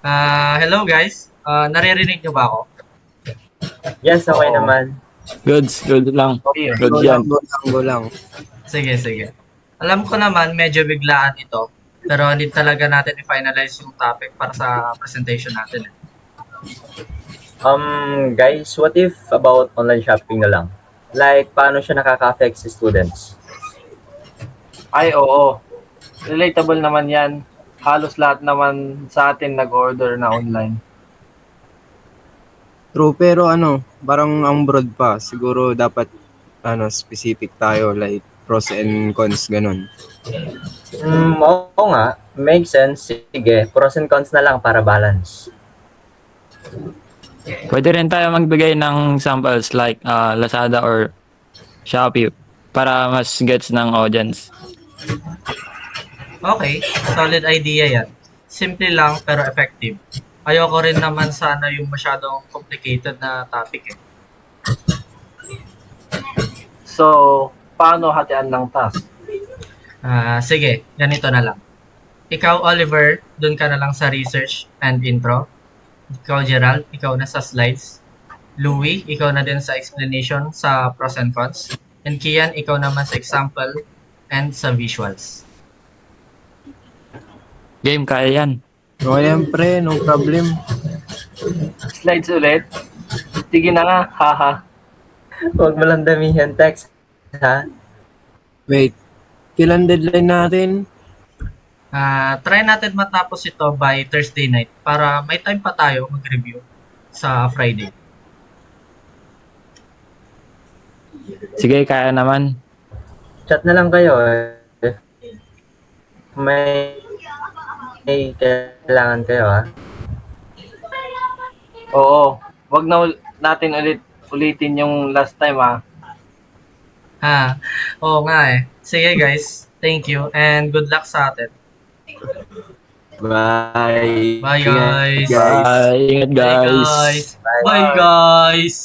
Hello guys. Naririnig niyo ba ako? Yes, okay Oo. naman. Goods, good lang. Okay, Good go lang, yan. go lang, go lang. Sige, sige. Alam ko naman medyo biglaan ito, pero need talaga natin i-finalize yung topic para sa presentation natin. Guys, what if about online shopping na lang? Like, paano siya nakaka-affect sa students? Ay, oo. Relatable naman yan. Halos lahat naman sa atin nag-order na online. True, pero parang ang broad pa. Siguro dapat specific tayo like pros and cons ganun. Oo nga. Makes sense. Sige, pros and cons na lang para balance. Pwede rin tayo magbigay ng samples like Lazada or Shopee para mas gets ng audience. Okay, solid idea yan. Simple lang pero effective. Ayoko rin naman sana yung masyadong complicated na topic eh. So, paano hatian ng task? Sige, ganito na lang. Ikaw, Oliver, dun ka na lang sa research and intro. Ikaw, Gerald, ikaw na sa slides. Louie, ikaw na din sa explanation sa pros and cons. And Kian, ikaw naman sa example and sa visuals. Game, kaya yan. Okay lang pre, no problem. Slides ulit? Sige na nga, haha. Huwag mo lang damihan text, ha? Wait, kailan deadline natin? Try natin matapos ito by Thursday night para may time pa tayo mag-review sa Friday. Sige, kaya naman. Chat na lang kayo. If may kailangan kayo, ha? Oo. Wag na natin ulitin yung last time, ha. Oo nga eh. Sige guys, thank you and good luck sa atin. Bye. Bye guys. Bye. Ingat Bye guys. guys. Bye guys.